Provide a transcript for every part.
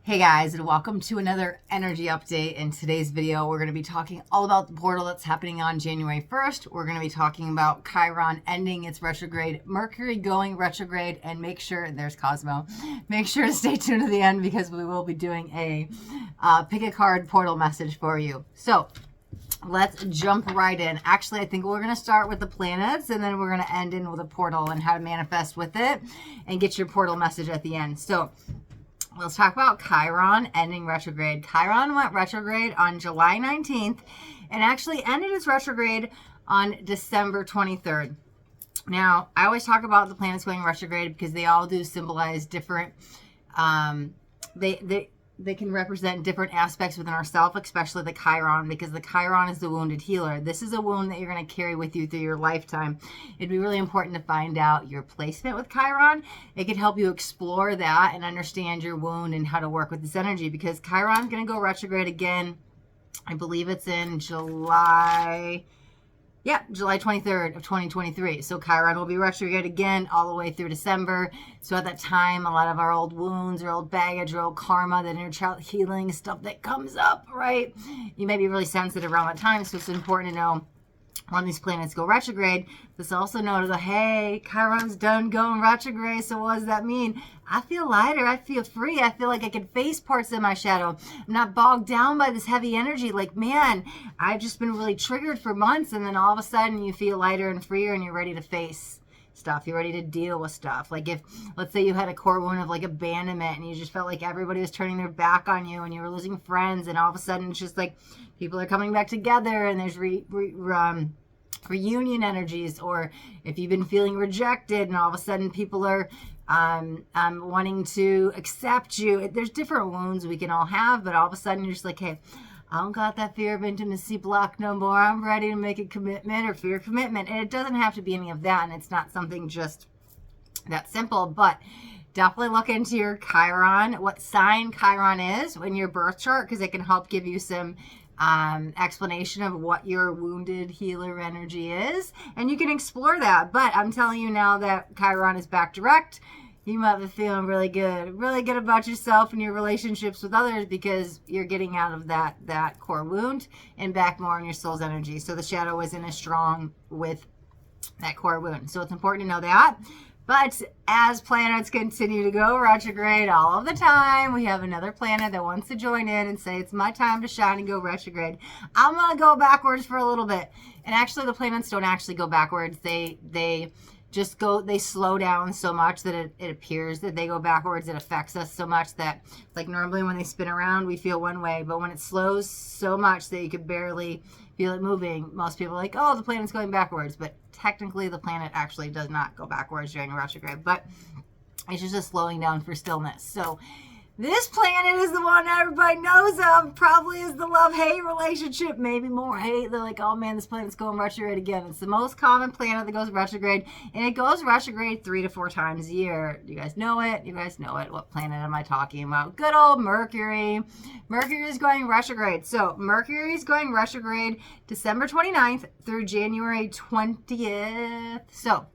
Hey guys, and welcome to another energy update. In today's video, we're going to be talking all about the portal that's happening on January 1st. We're going to be talking about Chiron ending its retrograde, Mercury going retrograde, and make sure, there's Cosmo, make sure to stay tuned to the end because we will be doing a pick a card portal message for you. So let's jump right in. Actually, I think we're going to start with the planets and then we're going to end in with a portal and how to manifest with it and get your portal message at the end. So let's talk about Chiron ending retrograde. Chiron went retrograde on July 19th and actually ended its retrograde on December 23rd. Now, I always talk about the planets going retrograde because they all do symbolize different, they can represent different aspects within ourselves, especially the Chiron, because the Chiron is the wounded healer. This is a wound that you're going to carry with you through your lifetime. It'd be really important to find out your placement with Chiron. It could help you explore that and understand your wound and how to work with this energy, because Chiron's going to go retrograde again. I believe it's in July 23rd of 2023. So Chiron will be retrograde again all the way through December. So at that time, a lot of our old wounds or old baggage or old karma, that inner child healing stuff that comes up, right? You may be really sensitive around that time. So it's important to know when these planets go retrograde. This also notice that, hey, Chiron's done going retrograde. So what does that mean? I feel lighter. I feel free. I feel like I can face parts of my shadow. I'm not bogged down by this heavy energy. Like, man, I've just been really triggered for months. And then all of a sudden you feel lighter and freer and you're ready to face stuff. You're ready to deal with stuff. Like if, let's say you had a core wound of like abandonment and you just felt like everybody was turning their back on you and you were losing friends. And all of a sudden it's just like people are coming back together and there's reunion energies. Or if you've been feeling rejected and all of a sudden people are wanting to accept you. There's different wounds we can all have, but all of a sudden you're just like, hey, I don't got that fear of intimacy block no more. I'm ready to make a commitment or fear commitment. And it doesn't have to be any of that. And it's not something just that simple, but definitely look into your Chiron, what sign Chiron is in your birth chart, because it can help give you some explanation of what your wounded healer energy is, and you can explore that. But I'm telling you now that Chiron is back direct, you might be feeling really good about yourself and your relationships with others, because you're getting out of that core wound and back more in your soul's energy. So the shadow isn't as strong with that core wound. So it's important to know that. But as planets continue to go retrograde all of the time, we have another planet that wants to join in and say, it's my time to shine and go retrograde. I'm going to go backwards for a little bit. And actually, the planets don't actually go backwards. They just go, they slow down so much that it appears that they go backwards. It affects us so much that, like, normally when they spin around, we feel one way. But when it slows so much that you could barely feel it moving, most people are like, oh, the planet's going backwards. But technically, the planet actually does not go backwards during a retrograde. But it's just a slowing down for stillness. So this planet is the one everybody knows of. Probably is the love-hate relationship. Maybe more hate. They're like, oh man, this planet's going retrograde again. It's the most common planet that goes retrograde. And it goes retrograde 3 to 4 times a year. Do you guys know it? You guys know it. What planet am I talking about? Good old Mercury. Mercury is going retrograde. So Mercury is going retrograde December 29th through January 20th. So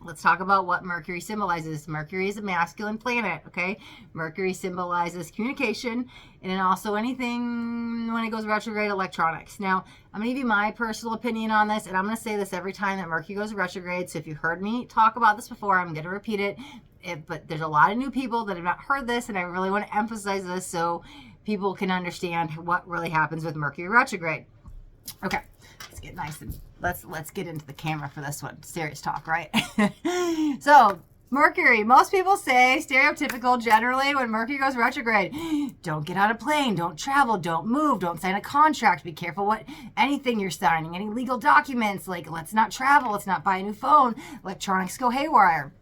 let's talk about what Mercury symbolizes. Mercury is a masculine planet, okay? Mercury symbolizes communication and then also anything when it goes retrograde, electronics. Now, I'm going to give you my personal opinion on this, and I'm going to say this every time that Mercury goes retrograde. So if you've heard me talk about this before, I'm going to repeat it. But there's a lot of new people that have not heard this, and I really want to emphasize this so people can understand what really happens with Mercury retrograde. Okay, let's get nice and let's get into the camera for this one. Serious talk, right? So Mercury, most people say, stereotypical generally, when Mercury goes retrograde, don't get on a plane, don't travel, don't move, don't sign a contract, be careful what anything you're signing, any legal documents, like let's not travel, let's not buy a new phone, electronics go haywire.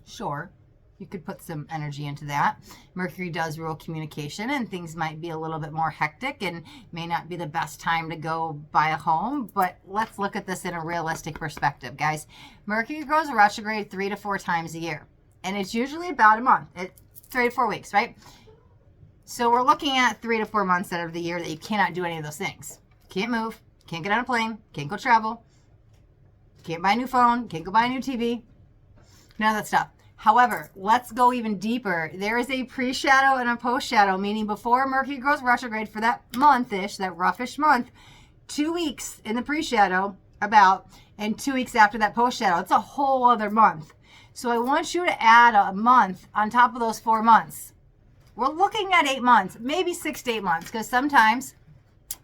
Sure, you could put some energy into that. Mercury does rule communication, and things might be a little bit more hectic and may not be the best time to go buy a home. But let's look at this in a realistic perspective, guys. Mercury goes retrograde 3 to 4 times a year, and it's usually about a month. It's 3 to 4 weeks, right? So we're looking at 3 to 4 months out of the year that you cannot do any of those things. Can't move, can't get on a plane, can't go travel, can't buy a new phone, can't go buy a new TV, none of that stuff. However, let's go even deeper. There is a pre-shadow and a post-shadow, meaning before Mercury goes retrograde for that month-ish, that roughish month, 2 weeks in the pre-shadow about, and 2 weeks after that post-shadow. It's a whole other month. So I want you to add a month on top of those 4 months. We're looking at 8 months, maybe 6 to 8 months, because sometimes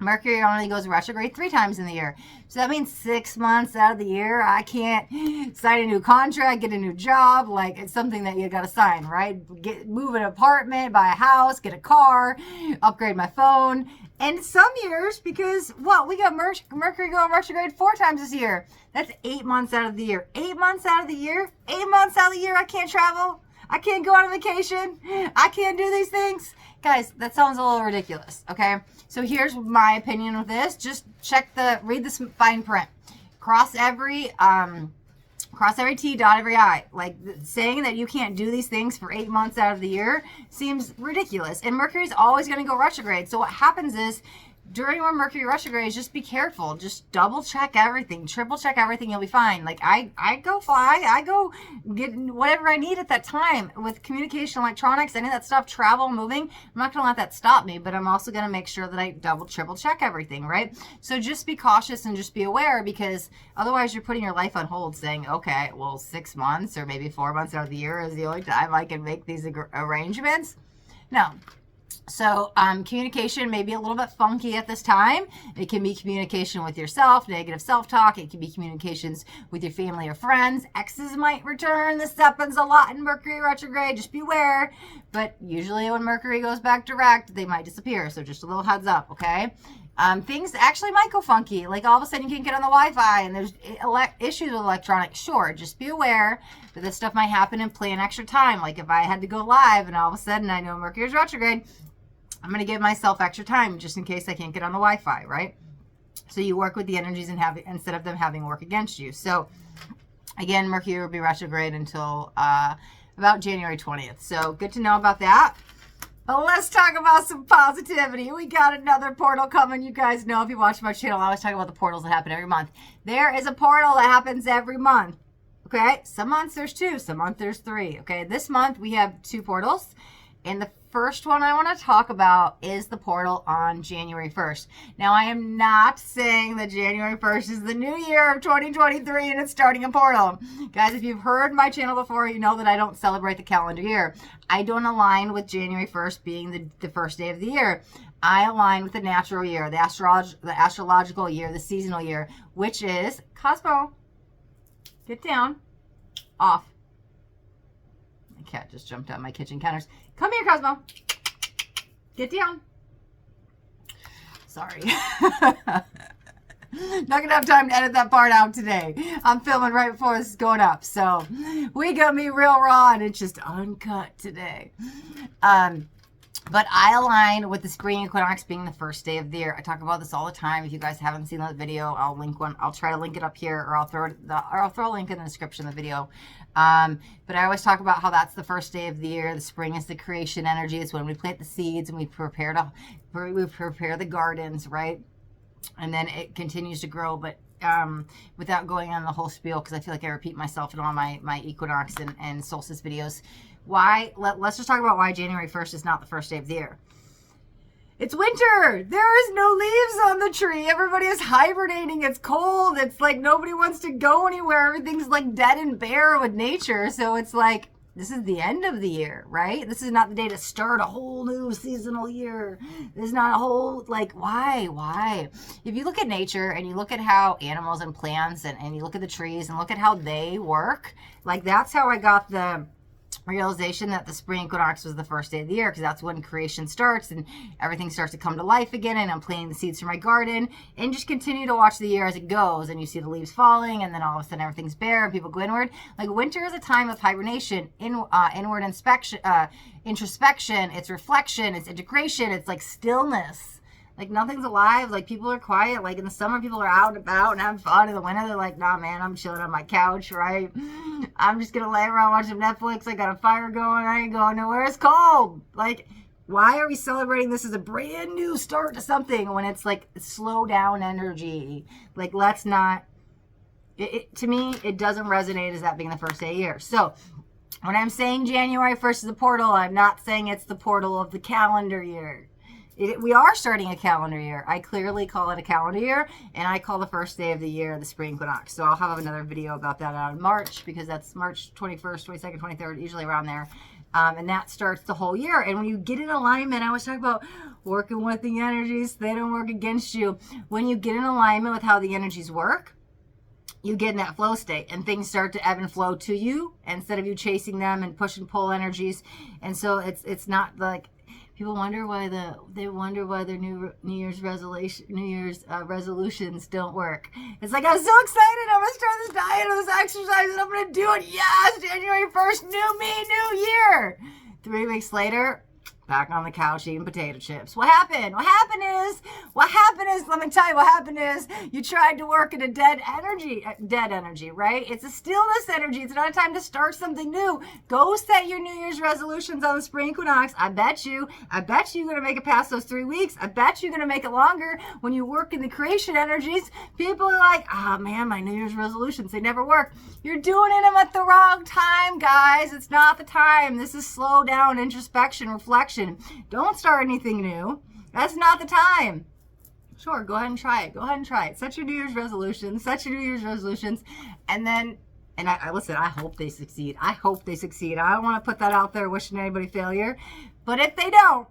Mercury only goes retrograde 3 times in the year. So that means 6 months out of the year, I can't sign a new contract, get a new job. Like, it's something that you got to sign, right? Move an apartment, buy a house, get a car, upgrade my phone. And some years, because we got Mercury going retrograde 4 times this year. That's 8 months out of the year. 8 months out of the year? 8 months out of the year I can't travel? I can't go on a vacation? I can't do these things? Guys, that sounds a little ridiculous, okay? So here's my opinion with this. Just read this fine print. Cross every T, dot every I. Like, saying that you can't do these things for 8 months out of the year seems ridiculous. And Mercury's always going to go retrograde. So what happens is, during when Mercury retrograde, just be careful. Just double check everything, triple check everything. You'll be fine. Like, I go fly, I go get whatever I need at that time with communication, electronics, any of that stuff, travel, moving. I'm not going to let that stop me, but I'm also going to make sure that I triple check everything, right? So just be cautious and just be aware, because otherwise you're putting your life on hold saying, okay, well, 6 months or maybe 4 months out of the year is the only time I can make these arrangements. No. So communication may be a little bit funky at this time. It can be communication with yourself, negative self-talk. It can be communications with your family or friends. Exes might return. This happens a lot in Mercury retrograde. Just beware. But usually when Mercury goes back direct, they might disappear. So just a little heads up, okay? Things actually might go funky. Like, all of a sudden you can't get on the Wi-Fi and there's issues with electronics. Sure, just be aware that this stuff might happen and plan extra time. Like, if I had to go live and all of a sudden I know Mercury's retrograde, I'm going to give myself extra time just in case I can't get on the Wi-Fi, right? So you work with the energies and instead of them having work against you. So again, Mercury will be retrograde until about January 20th. So good to know about that. But let's talk about some positivity. We got another portal coming. You guys know, if you watch my channel, I always talk about the portals that happen every month. There is a portal that happens every month. Okay, some months there's 2, some months there's 3. Okay, this month we have 2 portals. And the first one I want to talk about is the portal on January 1st. Now, I am not saying that January 1st is the new year of 2023 and it's starting a portal. Guys, if you've heard my channel before, you know that I don't celebrate the calendar year. I don't align with January 1st being the first day of the year. I align with the natural year, the astrological year, the seasonal year, which is, Cosmo, get down, off. My cat just jumped out my kitchen counters. Come here, Cosmo. Get down. Sorry. Not going to have time to edit that part out today. I'm filming right before this is going up. So we got me real raw and it's just uncut today. But I align with the spring equinox being the first day of the year. I talk about this all the time. If you guys haven't seen that video, I'll link one. I'll try to link it up here, or I'll throw a link in the description of the video. But I always talk about how that's the first day of the year. The spring is the creation energy. It's when we plant the seeds and we prepare the gardens, right? And then it continues to grow, but without going on the whole spiel, because I feel like I repeat myself in all my equinox and solstice videos. Let's just talk about why January 1st is not the first day of the year. It's winter. There is no leaves on the tree. Everybody is hibernating. It's cold. It's like nobody wants to go anywhere. Everything's like dead and bare with nature. So it's like, this is the end of the year, right? This is not the day to start a whole new seasonal year. This is not a whole, like, why? If you look at nature and you look at how animals and plants and you look at the trees and look at how they work, like, that's how I got the realization that the spring equinox was the first day of the year, because that's when creation starts and everything starts to come to life again, and I'm planting the seeds for my garden, and just continue to watch the year as it goes, and you see the leaves falling, and then all of a sudden everything's bare and people go inward. Like, winter is a time of hibernation, inward introspection, it's reflection, it's integration, it's like stillness. Like, nothing's alive. Like, people are quiet. Like, in the summer, people are out and about and having fun. In the winter, they're like, nah, man, I'm chilling on my couch, right? I'm just going to lay around watching Netflix. I got a fire going. I ain't going nowhere. It's cold. Like, why are we celebrating this as a brand new start to something when it's, like, slow down energy? Like, let's not... to me, it doesn't resonate as that being the first day of the year. So, When I'm saying January 1st is the portal, I'm not saying it's the portal of the calendar year. We are starting a calendar year. I clearly call it a calendar year, and I call the first day of the year the spring equinox. So I'll have another video about that out in March, because that's March 21st, 22nd, 23rd, usually around there. And that starts the whole year. And when you get in alignment, I always talk about working with the energies. They don't work against you. When you get in alignment with how the energies work, you get in that flow state, and things start to ebb and flow to you instead of you chasing them and push and pull energies. And so it's not like people wonder why their New Year's resolutions don't work. It's like, I'm so excited. I'm gonna start this diet or this exercise, and I'm gonna do it. Yes, January 1st, new me, new year. 3 weeks later, back on the couch eating potato chips. What happened? What happened is, let me tell you what happened is, you tried to work in a dead energy, right? It's a stillness energy. It's not a time to start something new. Go set your New Year's resolutions on the spring equinox. I bet you're going to make it past those 3 weeks. I bet you're going to make it longer. When you work in the creation energies, people are like, oh man, my New Year's resolutions, they never work. You're doing them at the wrong time, guys. It's not the time. This is slow down, introspection, reflection. Don't start anything new. That's not the time. Sure, go ahead and try it. Set your New Year's resolutions. And then, I listen, I hope they succeed. I don't want to put that out there wishing anybody failure. But if they don't,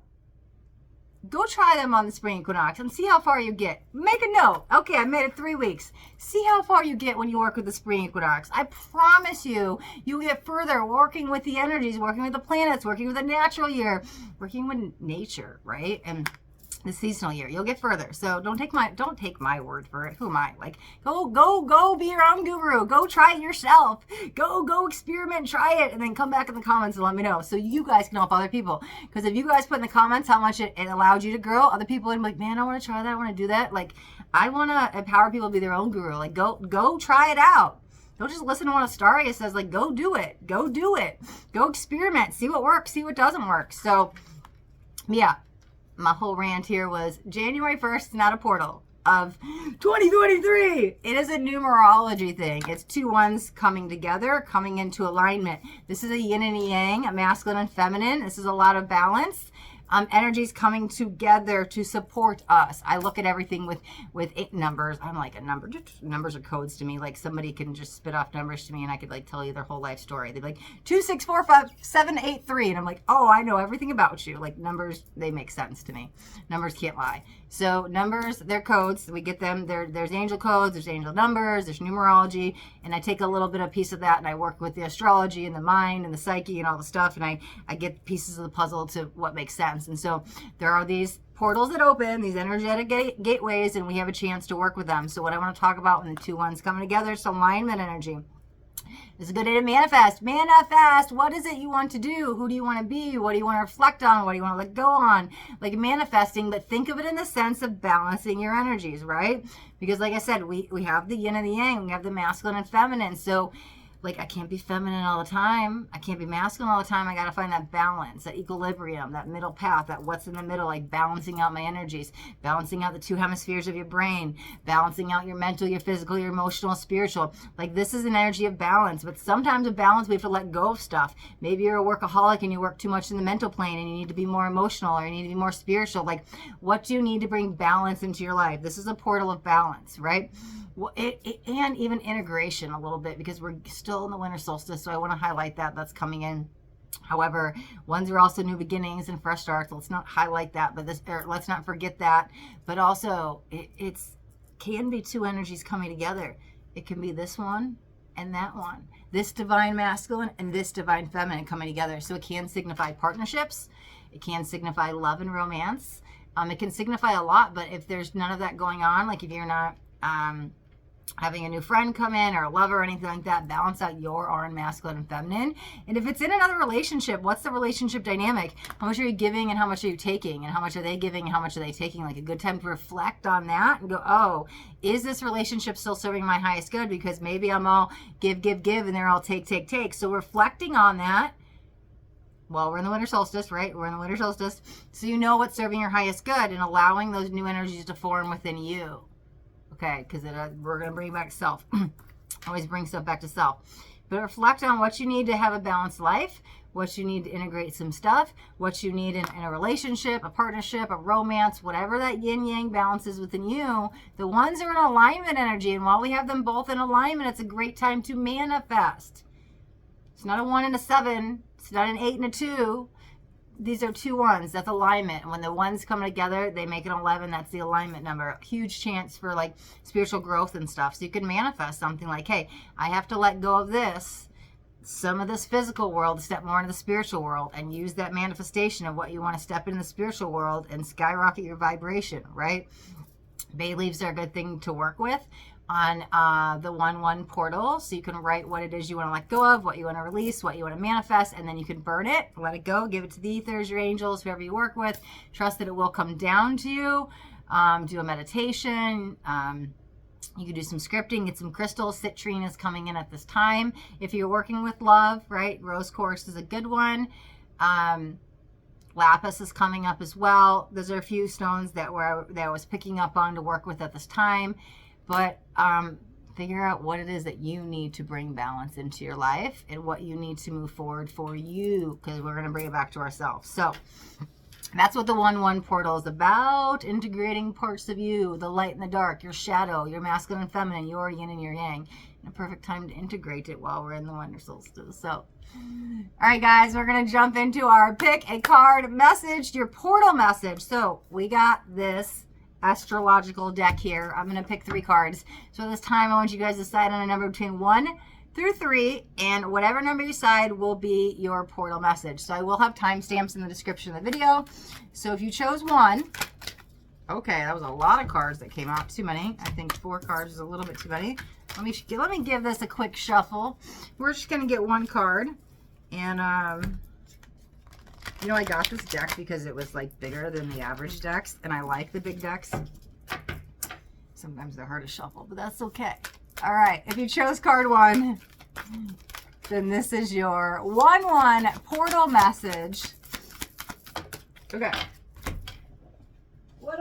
go try them on the spring equinox and see how far you get. Make a note. Okay, I made it 3 weeks. See how far you get when you work with the spring equinox. I promise you'll get further working with the energies, working with the planets, working with the natural year, working with nature, right? And the seasonal year. You'll get further. So don't take my word for it. Who am I? Like, go be your own guru. Go try it yourself. Go experiment, try it, and then come back in the comments and let me know, so you guys can help other people. Because if you guys put in the comments how much it allowed you to grow, other people will be like, man, I want to try that. I want to do that. Like, I want to empower people to be their own guru. Like, go try it out. Don't just listen to what Astaria says. Like, go do it. Go experiment. See what works. See what doesn't work. So, yeah. My whole rant here was January 1st, not a portal of 2023. It is a numerology thing. It's 2 ones coming together, coming into alignment. This is a yin and a yang, a masculine and feminine. This is a lot of balance. Energies coming together to support us. I look at everything with 8 numbers. I'm like, numbers are codes to me. Like, somebody can just spit off numbers to me and I could like tell you their whole life story. They'd be like 2, 6, 4, 5, 7, 8, 3, and I'm like, oh, I know everything about you. Like, numbers, they make sense to me. Numbers can't lie. So numbers, they're codes. We get them. There's angel codes. There's angel numbers. There's numerology, and I take a little bit of piece of that and I work with the astrology and the mind and the psyche and all the stuff, and I get pieces of the puzzle to what makes sense. And so there are these portals that open, these energetic gateways, and we have a chance to work with them. So what I want to talk about when the 2 ones coming together is alignment energy. It's a good day to manifest. Manifest. What is it you want to do? Who do you want to be? What do you want to reflect on? What do you want to let go on? Like manifesting, but think of it in the sense of balancing your energies, right? Because like I said, we have the yin and the yang. We have the masculine and feminine. So like, I can't be feminine all the time. I can't be masculine all the time. I got to find that balance, that equilibrium, that middle path, that what's in the middle, like balancing out my energies, balancing out the 2 hemispheres of your brain, balancing out your mental, your physical, your emotional, spiritual. Like, this is an energy of balance, but sometimes with balance, we have to let go of stuff. Maybe you're a workaholic and you work too much in the mental plane and you need to be more emotional, or you need to be more spiritual. Like, what do you need to bring balance into your life? This is a portal of balance, right? Well, and even integration a little bit, because we're still in the winter solstice, so I want to highlight that. That's coming in. However, ones are also new beginnings and fresh starts. Let's not highlight that, but let's not forget that. But also, it's can be 2 energies coming together. It can be this one and that one, this divine masculine and this divine feminine coming together. So it can signify partnerships. It can signify love and romance. It can signify a lot, but if there's none of that going on, like if you're not having a new friend come in or a lover or anything like that, balance out your own masculine and feminine. And if it's in another relationship, what's the relationship dynamic? How much are you giving and how much are you taking? And how much are they giving and how much are they taking? Like, a good time to reflect on that and go, oh, is this relationship still serving my highest good? Because maybe I'm all give, and they're all take. So reflecting on that. Well, we're in the winter solstice, right? We're in the winter solstice. So you know what's serving your highest good and allowing those new energies to form within you. Okay, because we're going to bring back self. Always bring stuff back to self. But reflect on what you need to have a balanced life, what you need to integrate some stuff, what you need in a relationship, a partnership, a romance, whatever that yin-yang balance is within you. The ones are in alignment energy, and while we have them both in alignment, it's a great time to manifest. It's not a 1 and a 7. It's not an 8 and a 2. These are 2 1s. That's alignment. And when the ones come together, they make an 11. That's the alignment number. A huge chance for like spiritual growth and stuff. So you can manifest something like, hey, I have to let go of this, some of this physical world, to step more into the spiritual world, and use that manifestation of what you want to step into the spiritual world and skyrocket your vibration, right? Bay leaves are a good thing to work with on the 1-1 portal. So you can write what it is you want to let go of, what you want to release, what you want to manifest, and then you can burn it, let it go, give it to the ethers, your angels, whoever you work with. Trust that it will come down to you. Do a meditation. You can do some scripting, get some crystals. Citrine is coming in at this time. If you're working with love, right? Rose quartz is a good one. Lapis is coming up as well. Those are a few stones that I was picking up on to work with at this time. But figure out what it is that you need to bring balance into your life and what you need to move forward for you, because we're going to bring it back to ourselves. So that's what the 1-1 portal is about, integrating parts of you, the light and the dark, your shadow, your masculine and feminine, your yin and your yang. And a perfect time to integrate it while we're in the winter solstice. So, all right, guys, we're going to jump into our pick a card message, your portal message. So we got this astrological deck here. I'm going to pick 3 cards. So this time I want you guys to decide on a number between 1 through 3, and whatever number you decide will be your portal message. So I will have timestamps in the description of the video. So if you chose 1, okay, that was a lot of cards that came out. Too many. I think 4 cards is a little bit too many. Let me give this a quick shuffle. We're just going to get 1 card. And you know, I got this deck because it was like bigger than the average decks, and I like the big decks. Sometimes they're hard to shuffle, but that's okay. All right, if you chose card 1, then this is your 1-1 portal message. Okay. What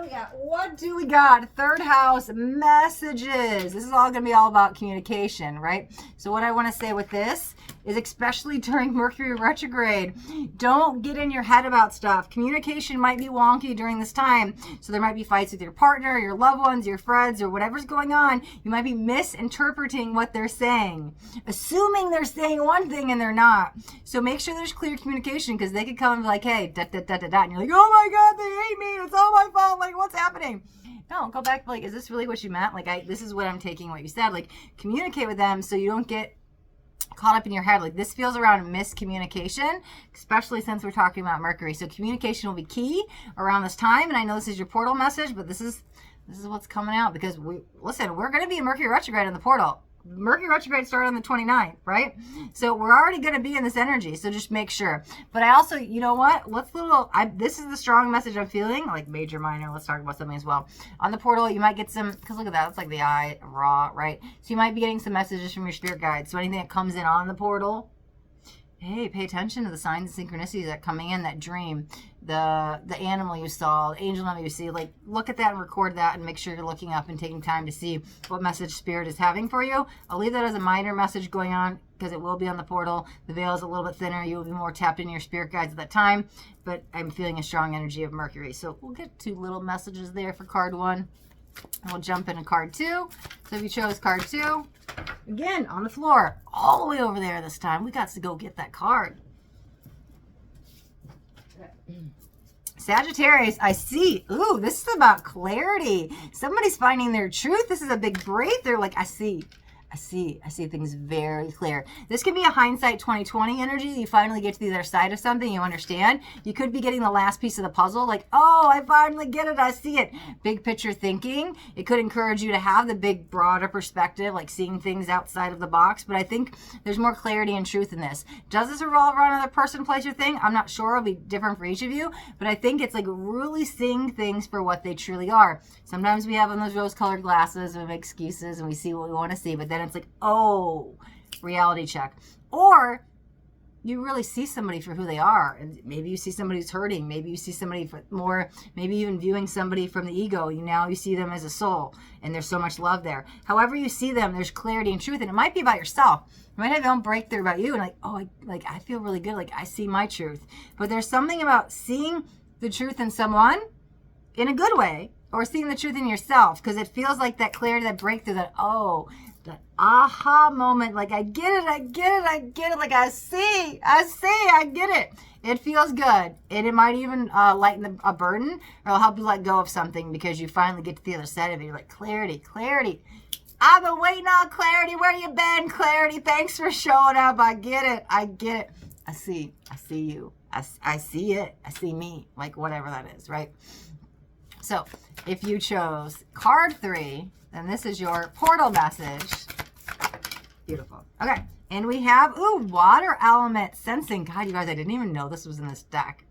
do we got? 3rd house messages. This is all going to be all about communication, right? So what I want to say with this is, especially during Mercury retrograde, don't get in your head about stuff. Communication might be wonky during this time. So there might be fights with your partner, your loved ones, your friends, or whatever's going on. You might be misinterpreting what they're saying, assuming they're saying one thing and they're not. So make sure there's clear communication, because they could come and be like, hey, da, da, da, da, da. And you're like, oh my God, they hate me. It's all my fault. Like, what's happening? No, go back. Like, is this really what you meant? Like, this is what I'm taking what you said. Like, communicate with them so you don't get caught up in your head. Like, this feels around miscommunication, especially since we're talking about Mercury. So communication will be key around this time. And I know this is your portal message, but this is what's coming out, because we're going to be in Mercury retrograde in the portal. Mercury retrograde started on the 29th, right? So we're already going to be in this energy. So just make sure. But I also, you know what? This is the strong message I'm feeling, like major, minor. Let's talk about something as well. On the portal, you might get some, because look at that. It's like the eye, raw, right? So you might be getting some messages from your spirit guides. So anything that comes in on the portal, hey, pay attention to the signs and synchronicities that coming in, that dream, the animal you saw, the angel number you see. Like, look at that and record that, and make sure you're looking up and taking time to see what message spirit is having for you. I'll leave that as a minor message going on, because it will be on the portal. The veil is a little bit thinner. You will be more tapped into your spirit guides at that time, but I'm feeling a strong energy of Mercury. So we'll get 2 little messages there for card 1. And we'll jump into card 2. So if you chose card 2, again, on the floor, all the way over there this time, we got to go get that card. Sagittarius, I see. Ooh, this is about clarity. Somebody's finding their truth. This is a big breakthrough. Like, I see things very clear. This could be a hindsight 2020 energy. You finally get to the other side of something. You understand. You could be getting the last piece of the puzzle. Like, oh, I finally get it. I see it. Big picture thinking. It could encourage you to have the big, broader perspective, like seeing things outside of the box. But I think there's more clarity and truth in this. Does this revolve around another person, place, or thing? I'm not sure. It'll be different for each of you. But I think it's like really seeing things for what they truly are. Sometimes we have on those rose-colored glasses and we make excuses and we see what we want to see. But then it's like, oh, reality check. Or you really see somebody for who they are. And maybe you see somebody who's hurting. Maybe you see somebody for more, maybe even viewing somebody from the ego. You see them as a soul, and there's so much love there. However you see them, there's clarity and truth. And it might be about yourself. You might have your own breakthrough about you, and like, oh, I feel really good. Like, I see my truth. But there's something about seeing the truth in someone in a good way, or seeing the truth in yourself, because it feels like that clarity, that breakthrough, that, oh, that aha moment, like, I get it, like, I see, I get it. It feels good. And it might even lighten a burden, or it'll help you let go of something, because you finally get to the other side of it. You're like, clarity. I've been waiting on clarity. Where you been, clarity? Thanks for showing up. I get it. I see you. I see it. I see me. Like, whatever that is, right? So if you chose card 3, then this is your portal message. Beautiful. Okay. And we have, water element sensing. God, you guys, I didn't even know this was in this deck.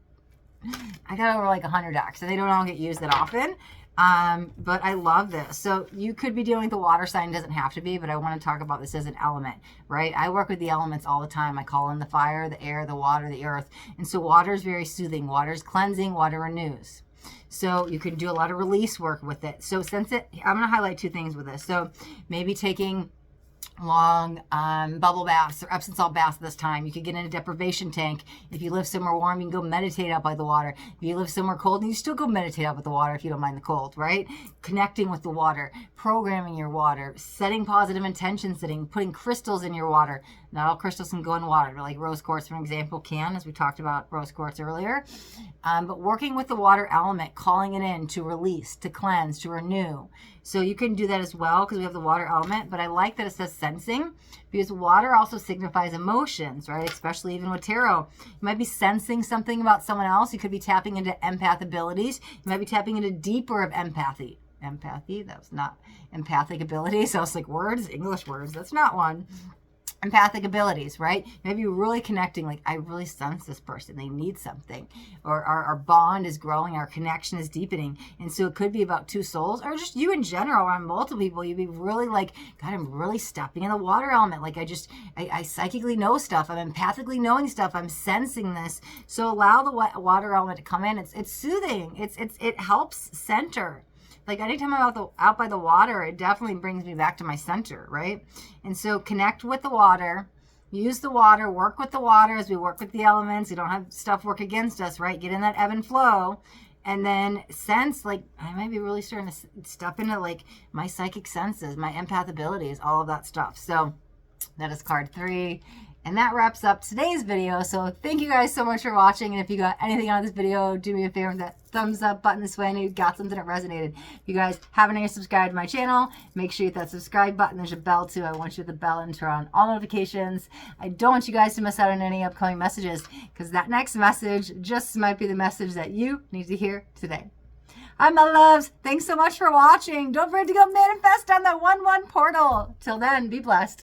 I got over like 100 decks, and they don't all get used that often. But I love this. So you could be dealing with the water sign, doesn't have to be, but I want to talk about this as an element, right? I work with the elements all the time. I call in the fire, the air, the water, the earth. And so water is very soothing. Water is cleansing. Water renews. So you can do a lot of release work with it. So I'm going to highlight 2 things with this. So maybe taking long bubble baths or Epsom salt baths this time. You could get in a deprivation tank. If you live somewhere warm, you can go meditate out by the water. If you live somewhere cold, you still go meditate out by the water if you don't mind the cold, right? Connecting with the water, programming your water, setting positive intentions, putting crystals in your water. Not all crystals can go in water, but like rose quartz, for example, can, as we talked about rose quartz earlier. But working with the water element, calling it in to release, to cleanse, to renew. So you can do that as well, because we have the water element. But I like that it says sensing, because water also signifies emotions, right? Especially even with tarot. You might be sensing something about someone else. You could be tapping into empath abilities. You might be tapping into deeper of empathy. That was not empathic abilities. So it's like words, English words. That's not one. Empathic abilities, right? Maybe you're really connecting, like, I really sense this person. They need something. Or our bond is growing. Our connection is deepening. And so it could be about 2 souls, or just you in general, or multiple people. You'd be really like, God, I'm really stepping in the water element. Like, I psychically know stuff. I'm empathically knowing stuff. I'm sensing this. So allow the water element to come in. It's soothing. It helps center. Like, anytime I'm out by the water, it definitely brings me back to my center, right? And so connect with the water, use the water, work with the water as we work with the elements. We don't have stuff work against us, right? Get in that ebb and flow, and then sense, like, I might be really starting to step into, like, my psychic senses, my empath abilities, all of that stuff. So that is card 3. And that wraps up today's video. So thank you guys so much for watching. And if you got anything out of this video, do me a favor with that thumbs up button this way. I know you got something that resonated. If you guys haven't yet subscribed to my channel, make sure you hit that subscribe button. There's a bell too. I want you to hit the bell and turn on all notifications. I don't want you guys to miss out on any upcoming messages, because that next message just might be the message that you need to hear today. Hi, my loves. Thanks so much for watching. Don't forget to go manifest on that 1-1 portal. Till then, be blessed.